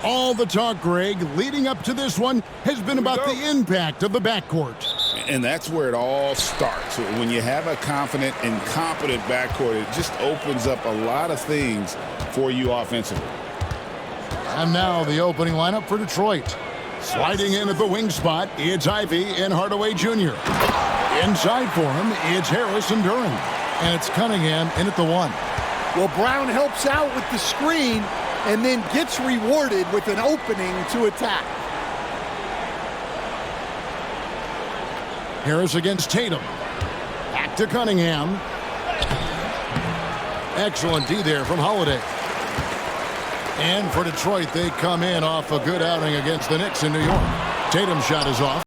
All the talk, Greg, leading up to this one has been about the impact of the backcourt. And that's where it all starts. When you have a confident and competent backcourt, it just opens up a lot of things for you offensively. And now the opening lineup for Detroit. Sliding in at the wing spot, it's Ivy and Hardaway Jr. Inside for him, it's Harris and Duren. And it's Cunningham in at the 1. Well, Brown helps out with the screen and then gets rewarded with an opening to attack. Harris against Tatum. Back to Cunningham. Excellent D there from Holiday. And for Detroit, they come in off a good outing against the Knicks in New York. Tatum's shot is off.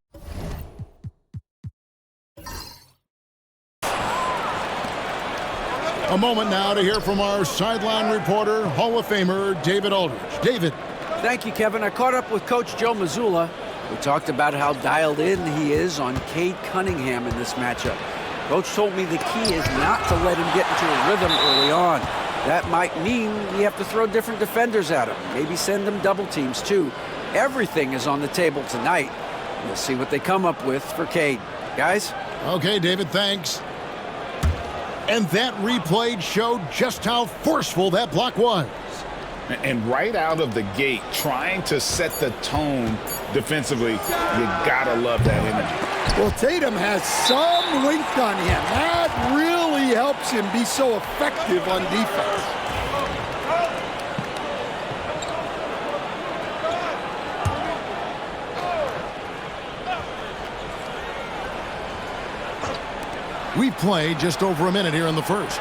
A moment now to hear from our sideline reporter, Hall of Famer David Aldridge. David. Thank you, Kevin. I caught up with Coach Joe Mazzulla. We talked about how dialed in he is on Cade Cunningham in this matchup. Coach told me the key is not to let him get into a rhythm early on. That might mean we have to throw different defenders at him, maybe send them double teams too. Everything is on the table tonight. We'll see what they come up with for Cade. Guys? Okay, David, thanks. And that replay showed just how forceful that block was. And right out of the gate, trying to set the tone defensively, you gotta love that energy. Well, Tatum has some length on him. That really helps him be so effective on defense. We've played just over a minute here in the first.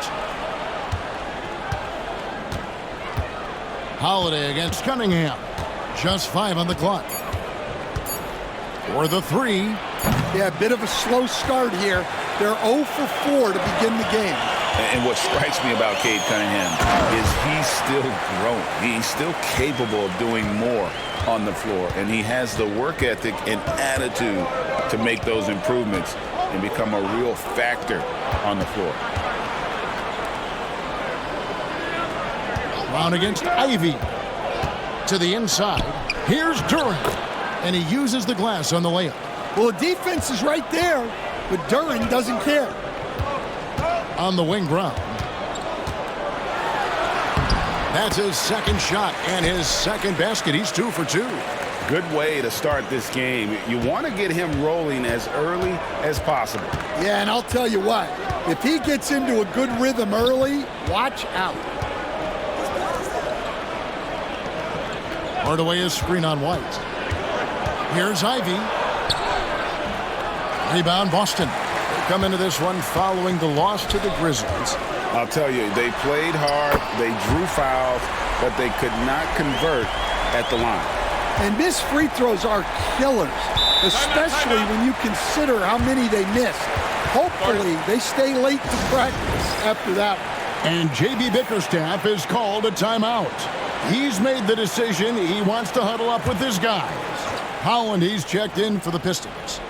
Holiday against Cunningham. Just 5 on the clock. For the 3. Yeah, a bit of a slow start here. They're 0 for 4 to begin the game. And what strikes me about Cade Cunningham is he's still growing. He's still capable of doing more on the floor. And he has the work ethic and attitude to make those improvements and become a real factor on the floor. Brown against Ivy. To the inside. Here's Duren. And he uses the glass on the layup. Well, the defense is right there, but Duren doesn't care. On the wing, Brown. That's his second shot and his second basket. He's 2 for 2. Good way to start this game. You want to get him rolling as early as possible. Yeah, and I'll tell you what, if he gets into a good rhythm early, watch out. Hardaway is screen on White. Here's Ivy. Rebound, Boston. They come into this one following the loss to the Grizzlies. I'll tell you, they played hard, they drew fouls, but they could not convert at the line. And missed free throws are killers, especially when you consider how many they missed. Hopefully, they stay late to practice after that one. And J.B. Bickerstaff has called a timeout. He's made the decision. He wants to huddle up with his guys. Holland, he's checked in for the Pistons.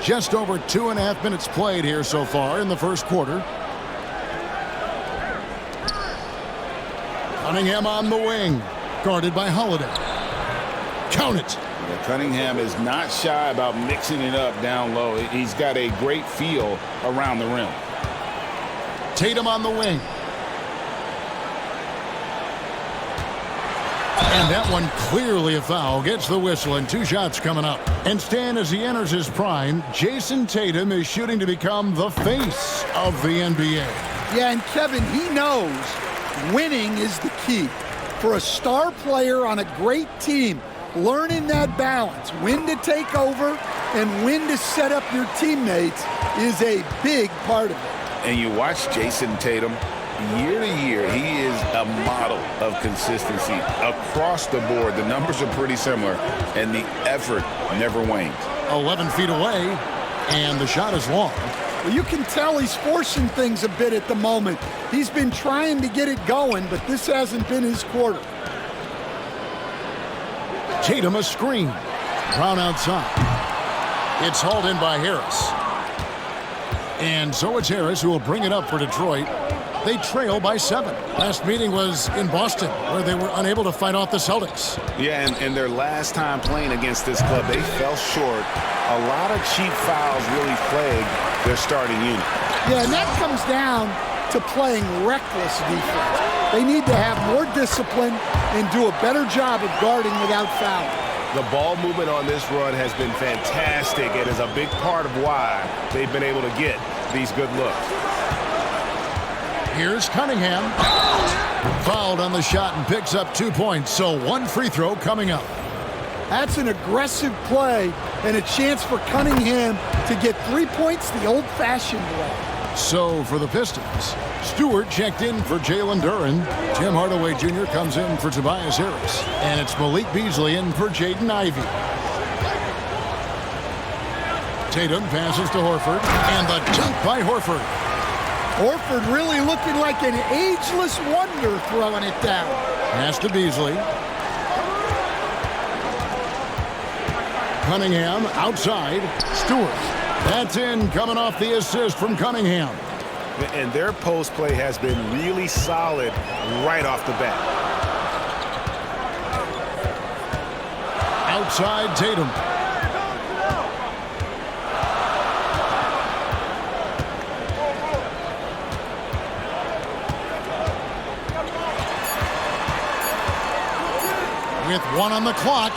Just over 2.5 minutes played here so far in the first quarter. Cunningham on the wing, guarded by Holiday. Count it. Yeah, Cunningham is not shy about mixing it up down low. He's got a great feel around the rim. Tatum on the wing. And that one clearly a foul. Gets the whistle and 2 shots coming up. And Stan, as he enters his prime, Jayson Tatum is shooting to become the face of the NBA. Yeah, and Kevin, he knows winning is the key. For a star player on a great team, learning that balance, when to take over and when to set up your teammates, is a big part of it. And you watch Jayson Tatum, year to year, he is a model of consistency across the board. The numbers are pretty similar, and the effort never wanes. 11 feet away, and the shot is long. Well, you can tell he's forcing things a bit at the moment. He's been trying to get it going, but this hasn't been his quarter. Tatum a screen. Brown outside. It's hauled in by Harris. And so it's Harris who will bring it up for Detroit. They trail by 7. Last meeting was in Boston, where they were unable to fight off the Celtics. Yeah, and their last time playing against this club, they fell short. A lot of cheap fouls really plagued their starting unit. Yeah, and that comes down to playing reckless defense. They need to have more discipline and do a better job of guarding without fouling. The ball movement on this run has been fantastic and is a big part of why they've been able to get these good looks. Here's Cunningham. Fouled on the shot and picks up 2 points, so 1 free throw coming up. That's an aggressive play and a chance for Cunningham to get 3 points the old-fashioned way. So for the Pistons, Stewart checked in for Jalen Duren. Tim Hardaway Jr. comes in for Tobias Harris. And it's Malik Beasley in for Jaden Ivey. Tatum passes to Horford, and the dunk by Horford. Horford really looking like an ageless wonder throwing it down. Pass to Beasley. Cunningham outside. Stewart. That's in, coming off the assist from Cunningham. And their post play has been really solid right off the bat. Outside Tatum. With 1 on the clock,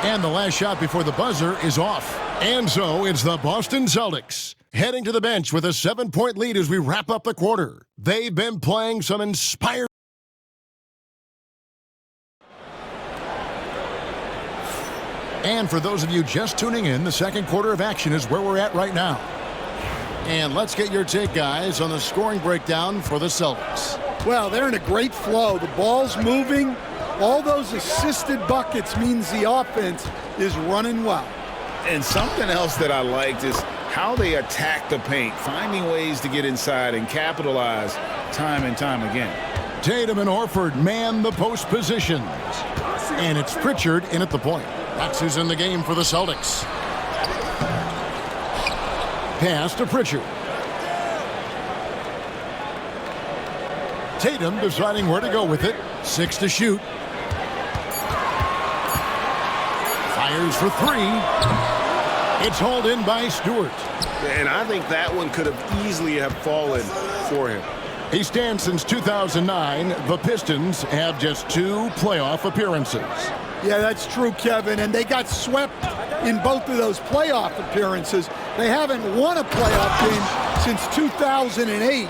and the last shot before the buzzer is off. And so it's the Boston Celtics heading to the bench with a 7-point lead as we wrap up the quarter. They've been playing some inspired. And for those of you just tuning in, the second quarter of action is where we're at right now. And let's get your take, guys, on the scoring breakdown for the Celtics. Well, they're in a great flow. The ball's moving. All those assisted buckets means the offense is running well. And something else that I liked is how they attack the paint, finding ways to get inside and capitalize time and time again. Tatum and Horford man the post positions. And it's Pritchard in at the point. That's who's in the game for the Celtics. Pass to Pritchard. Tatum deciding where to go with it. 6 to shoot. Fires for 3. It's hauled in by Stewart. And I think that one could have easily have fallen for him. He stands since 2009. The Pistons have just 2 playoff appearances. Yeah, that's true, Kevin. And they got swept in both of those playoff appearances. They haven't won a playoff game since 2008.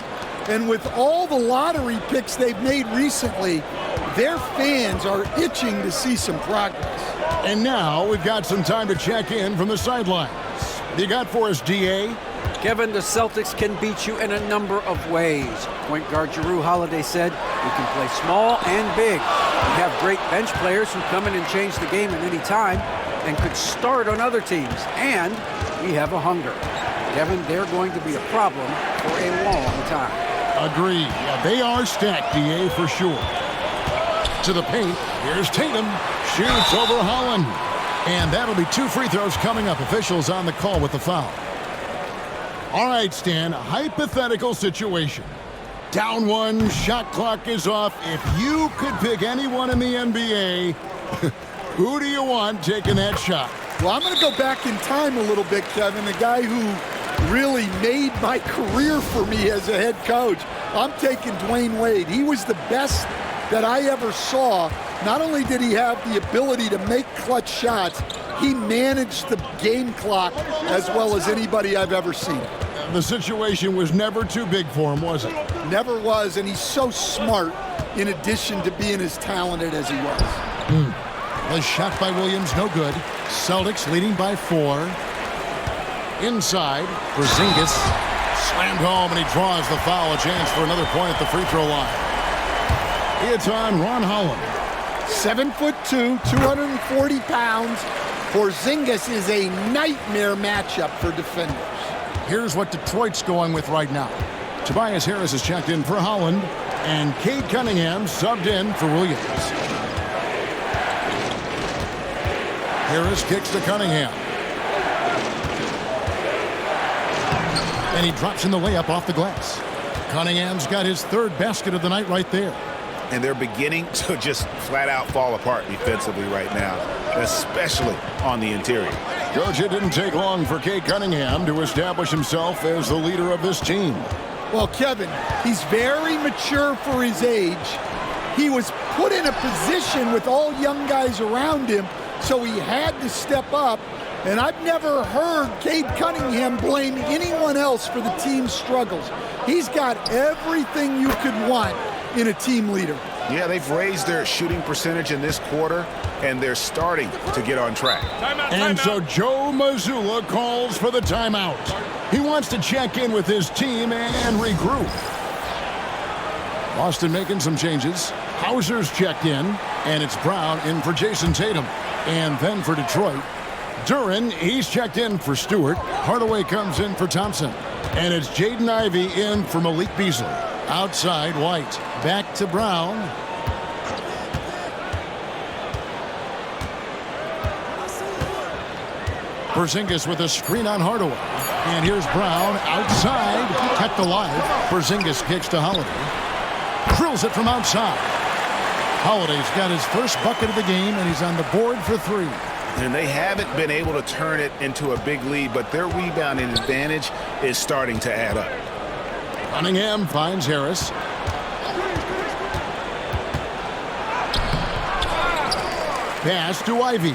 And with all the lottery picks they've made recently, their fans are itching to see some progress. And now we've got some time to check in from the sidelines. You got for us, DA? Kevin, the Celtics can beat you in a number of ways. Point guard Jrue Holiday said, "We can play small and big. We have great bench players who come in and change the game at any time and could start on other teams. And we have a hunger." Kevin, they're going to be a problem for a long time. Agree. Yeah, they are stacked, DA, for sure. To the paint. Here's Tatum. Shoots over Holland. And that'll be 2 free throws coming up. Officials on the call with the foul. All right, Stan, a hypothetical situation. Down 1, shot clock is off. If you could pick anyone in the NBA, who do you want taking that shot? Well, I'm going to go back in time a little bit, Kevin. The guy who really made my career for me as a head coach. I'm taking Dwayne Wade. He was the best that I ever saw. Not only did he have the ability to make clutch shots, he managed the game clock as well as anybody I've ever seen. The situation was never too big for him, was it? Never was, and he's so smart in addition to being as talented as he was. The shot by Williams, no good. Celtics leading by 4. Inside, Porzingis slammed home, and he draws the foul. A chance for another point at the free throw line. It's on Ron Holland. 7'2", 240 pounds. Porzingis is a nightmare matchup for defenders. Here's what Detroit's going with right now. Tobias Harris has checked in for Holland, and Cade Cunningham subbed in for Williams. Harris kicks to Cunningham. And he drops in the layup off the glass. Cunningham's got his third basket of the night right there. And they're beginning to just flat out fall apart defensively right now, especially on the interior. Coach, it didn't take long for Cade Cunningham to establish himself as the leader of this team. Well, Kevin, he's very mature for his age. He was put in a position with all young guys around him, so he had to step up. And I've never heard Cade Cunningham blame anyone else for the team's struggles. He's got everything you could want in a team leader. Yeah, they've raised their shooting percentage in this quarter, and they're starting to get on track. And so Joe Mazzulla calls for the timeout. He wants to check in with his team and regroup. Boston making some changes. Hauser's checked in, and it's Brown in for Jayson Tatum. And then for Detroit, Duren, he's checked in for Stewart. Hardaway comes in for Thompson. And it's Jaden Ivey in for Malik Beasley. Outside, White. Back to Brown. Porzingis with a screen on Hardaway. And here's Brown outside. Kept alive. Porzingis kicks to Holiday. Drills it from outside. Holiday's got his first bucket of the game, and he's on the board for three. And they haven't been able to turn it into a big lead, but their rebounding advantage is starting to add up. Cunningham finds Harris. Pass to Ivey.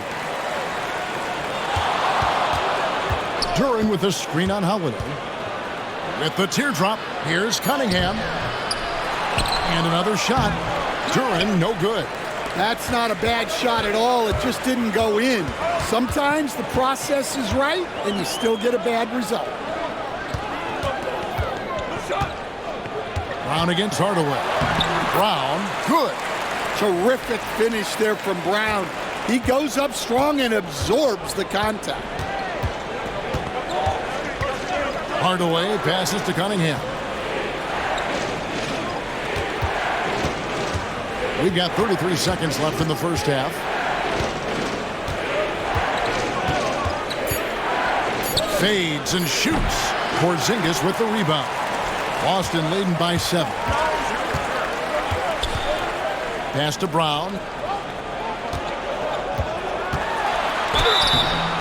Duren with a screen on Holiday. With the teardrop, here's Cunningham. And another shot. Duren, no good. That's not a bad shot at all. It just didn't go in. Sometimes the process is right, and you still get a bad result. Brown against Hardaway. Brown, good. Terrific finish there from Brown. He goes up strong and absorbs the contact. Hardaway passes to Cunningham. We've got 33 seconds left in the first half. Fades and shoots. Porzingis with the rebound. Boston leading by 7. Pass to Brown.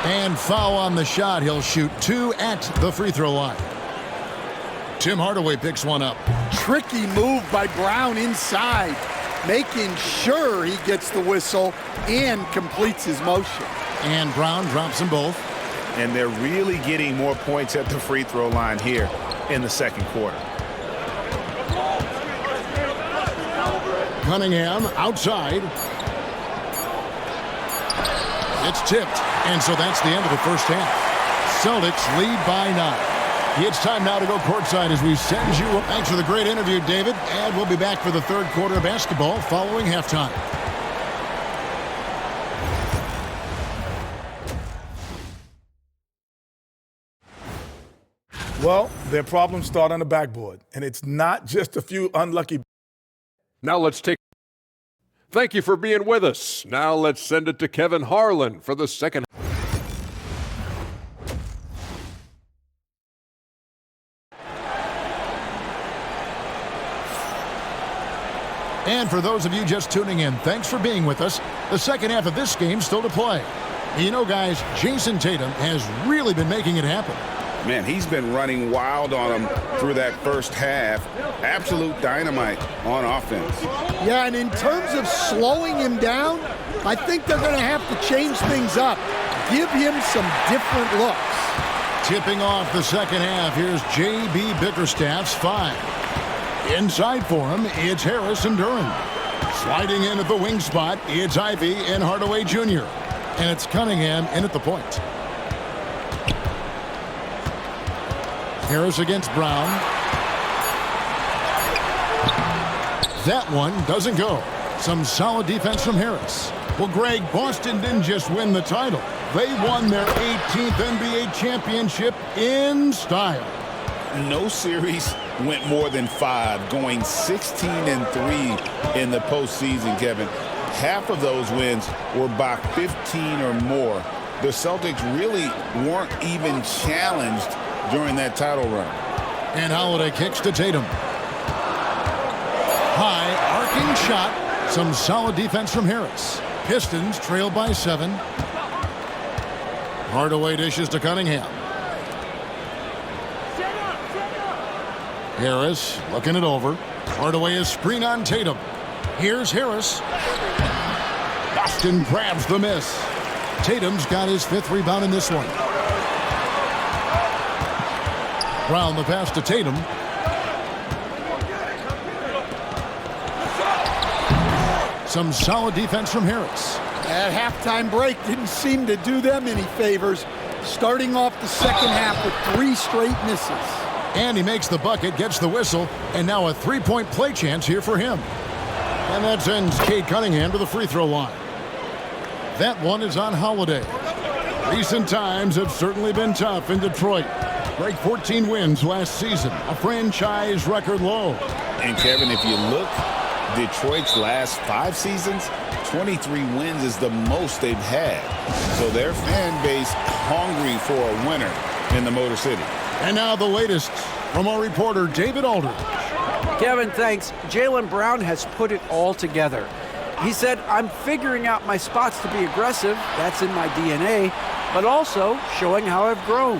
And foul on the shot. He'll shoot 2 at the free throw line. Tim Hardaway picks one up. Tricky move by Brown inside, making sure he gets the whistle and completes his motion. And Brown drops them both. And they're really getting more points at the free throw line here in the second quarter. Cunningham outside. It's tipped. And so that's the end of the first half. Celtics lead by 9. It's time now to go courtside as we send you. Thanks for the great interview, David. And we'll be back for the third quarter of basketball following halftime. Well, their problems start on the backboard, and it's not just a few unlucky. Now let's take. Thank you for being with us. Now let's send it to Kevin Harlan for the second. And for those of you just tuning in, thanks for being with us. The second half of this game still to play. You know, guys, Jayson Tatum has really been making it happen. Man, he's been running wild on him through that first half. Absolute dynamite on offense. Yeah, and in terms of slowing him down, I think they're going to have to change things up. Give him some different looks. Tipping off the second half, here's J.B. Bickerstaff's 5. Inside for him, it's Harris and Duren. Sliding in at the wing spot, it's Ivey and Hardaway Jr. And it's Cunningham in at the point. Harris against Brown. That one doesn't go. Some solid defense from Harris. Well, Greg, Boston didn't just win the title. They won their 18th NBA championship in style. No series went more than 5, going 16-3 in the postseason, Kevin. Half of those wins were by 15 or more. The Celtics really weren't even challenged during that title run. And Holiday kicks to Tatum. Arcing shot. Some solid defense from Harris. Pistons trail by 7. Hardaway dishes to Cunningham. Harris looking it over. Hardaway is screen on Tatum. Here's Harris. Boston grabs the miss. Tatum's got his 5th rebound in this one. Brown the pass to Tatum. Some solid defense from Harris. That halftime break didn't seem to do them any favors, starting off the second half with 3 straight misses. And he makes the bucket, gets the whistle, and now a 3-point play chance here for him. And that sends Cade Cunningham to the free throw line. That one is on Holiday. Recent times have certainly been tough in Detroit. Break 14 wins last season, a franchise record low. And Kevin, if you look, Detroit's last 5 seasons, 23 wins is the most they've had. So their fan base hungry for a winner in the Motor City. And now the latest from our reporter, David Aldridge. Kevin, thanks. Jaylen Brown has put it all together. He said, I'm figuring out my spots to be aggressive. That's in my DNA. But also showing how I've grown.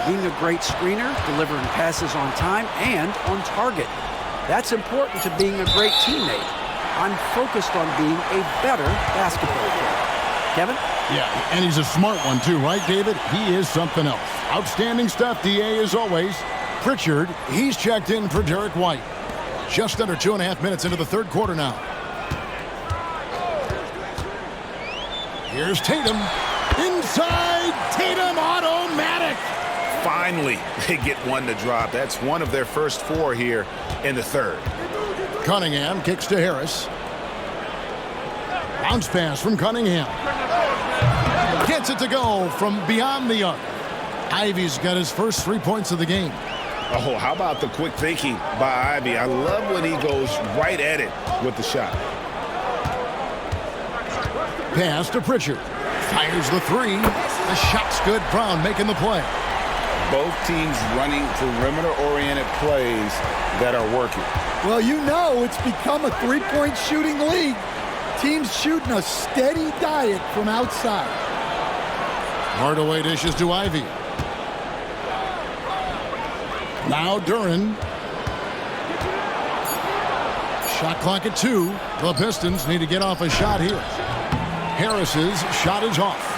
Being a great screener, delivering passes on time and on target. That's important to being a great teammate. I'm focused on being a better basketball player. Kevin? Yeah, and he's a smart one too, right, David? He is something else. Outstanding stuff, DA, as always. Pritchard, he's checked in for Derek White. Just under 2.5 minutes into the 3rd quarter now. Here's Tatum. Inside, Tatum, automatic. Finally, they get one to drop. That's one of their first 4 here in the 3rd. Cunningham kicks to Harris. Bounce pass from Cunningham. Gets it to go from beyond the arc. Ivy's got his first 3 points of the game. Oh, how about the quick thinking by Ivy? I love when he goes right at it with the shot. Pass to Pritchard. Fires the 3. The shot's good. Brown making the play. Both teams running perimeter-oriented plays that are working. Well, you know it's become a 3-point shooting league. Teams shooting a steady diet from outside. Hardaway dishes to Ivy. Now Duren. Shot clock at 2. The Pistons need to get off a shot here. Harris's shot is off.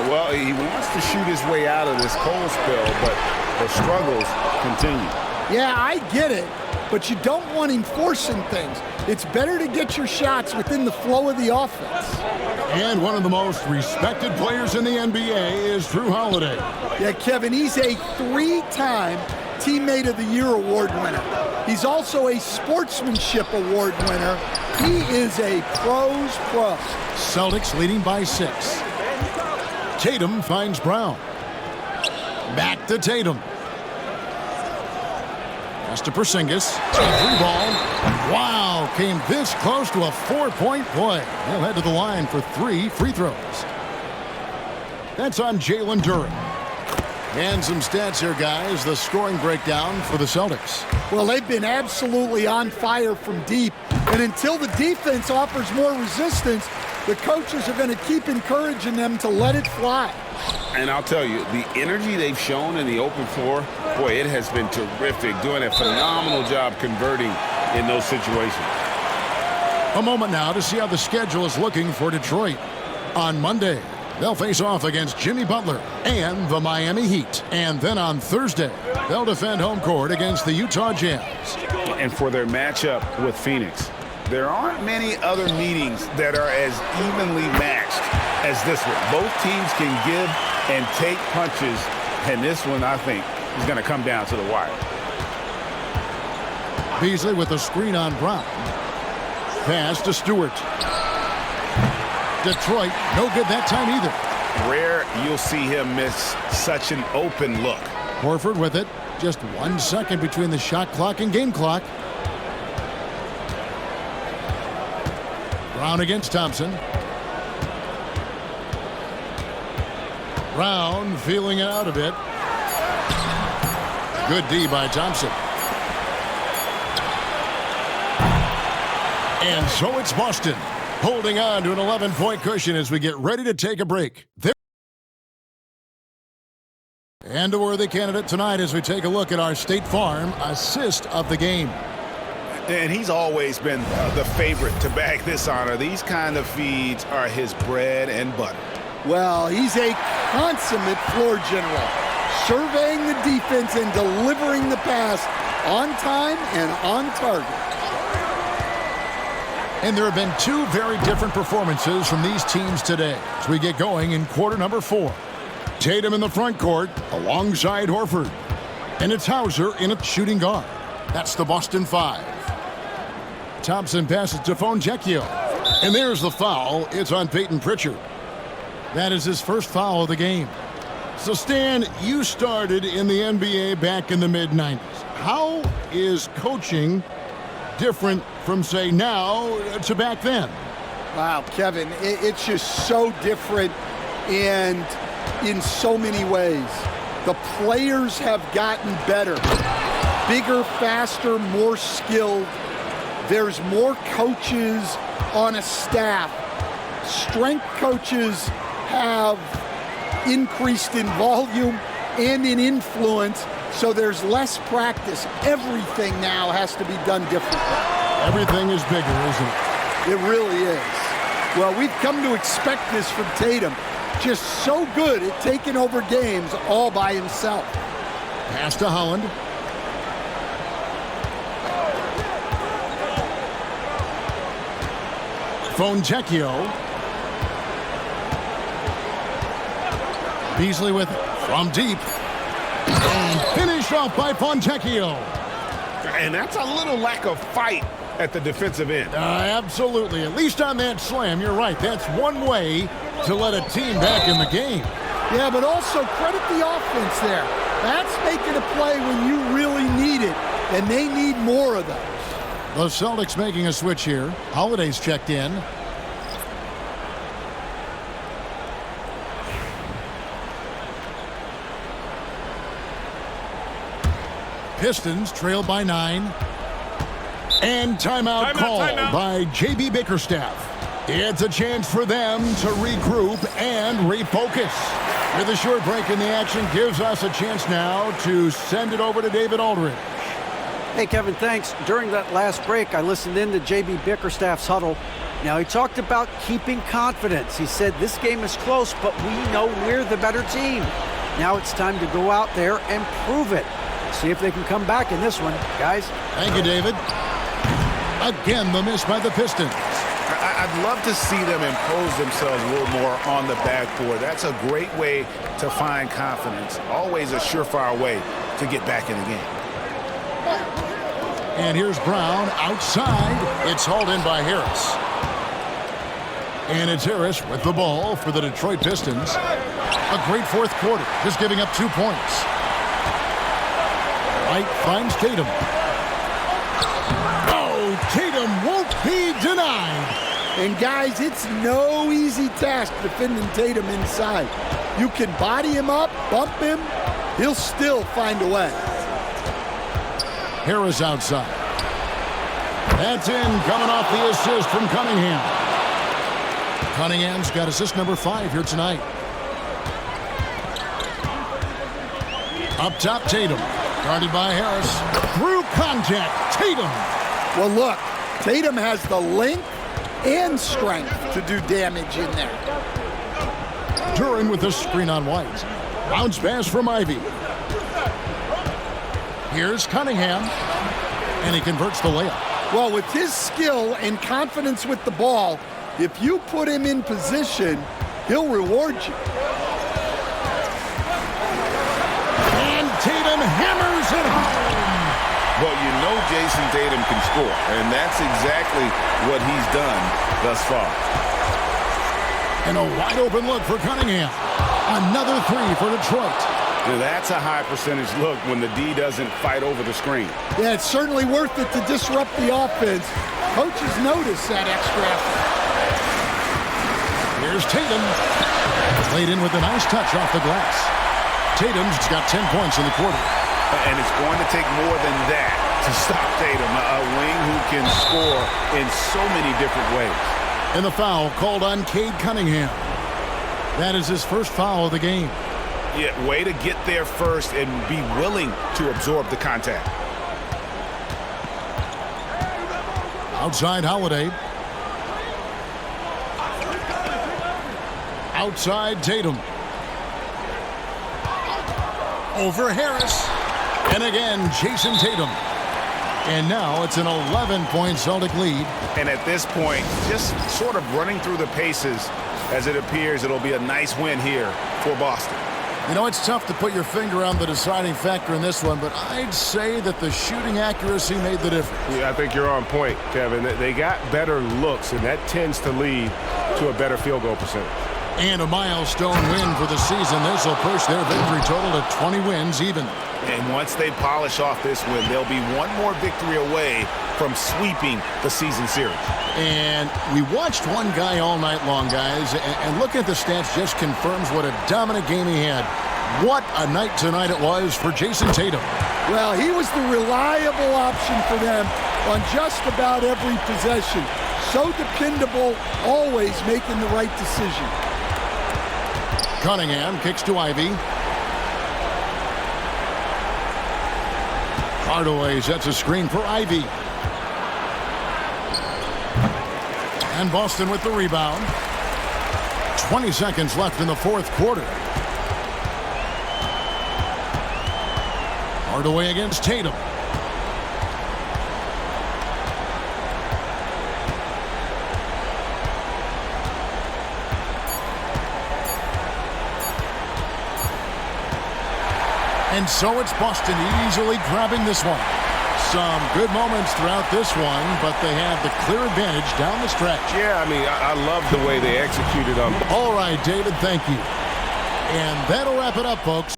Well, he wants to shoot his way out of this cold spell, but the struggles continue. Yeah, I get it, but you don't want him forcing things. It's better to get your shots within the flow of the offense. And one of the most respected players in the NBA is Drew Holiday. Yeah, Kevin, he's a 3-time Teammate of the Year award winner. He's also a Sportsmanship award winner. He is a pro's pro. Celtics leading by 6. Tatum finds Brown. Back to Tatum. Pass to Porzingis. Free ball. Wow, came this close to a 4-point play. He'll head to the line for 3 free throws. That's on Jalen Duren. And some stats here, guys. The scoring breakdown for the Celtics. Well, they've been absolutely on fire from deep. And until the defense offers more resistance, the coaches are going to keep encouraging them to let it fly. And I'll tell you, the energy they've shown in the open floor, boy, it has been terrific, doing a phenomenal job converting in those situations. A moment now to see how the schedule is looking for Detroit. On Monday, they'll face off against Jimmy Butler and the Miami Heat. And then on Thursday, they'll defend home court against the Utah Jazz. And for their matchup with Phoenix, there aren't many other meetings that are as evenly matched as this one. Both teams can give and take punches, and this one, I think, is going to come down to the wire. Beasley with the screen on Brown. Pass to Stewart. Detroit, no good that time either. Rare you'll see him miss such an open look. Horford with it. Just 1 second between the shot clock and game clock. Brown against Thompson. Brown feeling it out a bit. Good D by Thompson. And so it's Boston, holding on to an 11-point cushion as we get ready to take a break. And a worthy candidate tonight as we take a look at our State Farm assist of the game. And he's always been the favorite to bag this honor. These kind of feeds are his bread and butter. Well, he's a consummate floor general, surveying the defense and delivering the pass on time and on target. And there have been two very different performances from these teams today as we get going in quarter number 4. Tatum in the front court alongside Horford. And it's Hauser in a shooting guard. That's the Boston 5. Thompson passes to Fontecchio. And there's the foul. It's on Peyton Pritchard. That is his first foul of the game. So, Stan, you started in the NBA back in the mid-90s. How is coaching different from, say, now to back then? Wow, Kevin, it's just so different and in so many ways. The players have gotten better, bigger, faster, more skilled. There's more coaches on a staff. Strength coaches have increased in volume and in influence, so there's less practice. Everything now has to be done differently. Everything is bigger, isn't it? It really is. Well, we've come to expect this from Tatum. Just so good at taking over games all by himself. Pass to Holland. Fontecchio. Beasley with it from deep. And finished off by Fontecchio. And that's a little lack of fight at the defensive end. Absolutely. At least on that slam, you're right. That's one way to let a team back in the game. Yeah, but also credit the offense there. That's making a play when you really need it, and they need more of those. The Celtics making a switch here. Holiday's checked in. Pistons trail by 9. And timeout called by J.B. Bickerstaff. It's a chance for them to regroup and refocus. With a short break in the action gives us a chance now to send it over to David Aldridge. Hey, Kevin, thanks. During that last break, I listened in to J.B. Bickerstaff's huddle. Now, he talked about keeping confidence. He said this game is close, but we know we're the better team. Now it's time to go out there and prove it. See if they can come back in this one, guys. Thank you, David. Again, the miss by the Pistons. I'd love to see them impose themselves a little more on the backboard. That's a great way to find confidence. Always a surefire way to get back in the game. And here's Brown outside. It's hauled in by Harris. And it's Harris with the ball for the Detroit Pistons. A great fourth quarter, just giving up 2 points. White finds Tatum. Oh, Tatum won't be denied. And guys, it's no easy task defending Tatum inside. You can body him up, bump him, he'll still find a way. Harris outside. That's in, coming off the assist from Cunningham. Cunningham's got assist number 5 here tonight. Up top, Tatum. Guarded by Harris. Through contact, Tatum. Well, look, Tatum has the length and strength to do damage in there. Duran with the screen on White. Bounce pass from Ivy. Here's Cunningham. And he converts the layup. Well, with his skill and confidence with the ball, if you put him in position, he'll reward you. And Tatum hammers it home. Well, you know Jayson Tatum can score, and that's exactly what he's done thus far. And a wide open look for Cunningham. Another 3 for Detroit. Now, that's a high percentage look when the D doesn't fight over the screen. Yeah, it's certainly worth it to disrupt the offense. Coaches notice that extra effort. Here's Tatum. Played in with a nice touch off the glass. Tatum's got 10 points in the quarter. And it's going to take more than that to stop Tatum, a wing who can score in so many different ways. And the foul called on Cade Cunningham. That is his first foul of the game. Yeah, way to get there first and be willing to absorb the contact. Outside Holiday. Outside Tatum. Over Harris. And again, Jayson Tatum. And now it's an 11-point Celtic lead. And at this point, just sort of running through the paces as it appears it'll be a nice win here for Boston. You know, it's tough to put your finger on the deciding factor in this one, but I'd say that the shooting accuracy made the difference. Yeah, I think you're on point, Kevin. They got better looks, and that tends to lead to a better field goal percentage. And a milestone win for the season. This will push their victory total to 20 wins even. And once they polish off this win, they'll be one more victory away from sweeping the season series. And we watched one guy all night long, guys, and looking at the stats just confirms what a dominant game he had. What a night tonight it was for Jayson Tatum. Well, he was the reliable option for them on just about every possession. So dependable, always making the right decision. Cunningham kicks to Ivy. Hardaway sets a screen for Ivy. And Boston with the rebound. 20 seconds left in the fourth quarter. Hardaway against Tatum. And so it's Boston easily grabbing this one. Some good moments throughout this one, but they have the clear advantage down the stretch. Yeah, I mean, I love the way they executed on. All right, David, thank you. And that'll wrap it up, folks.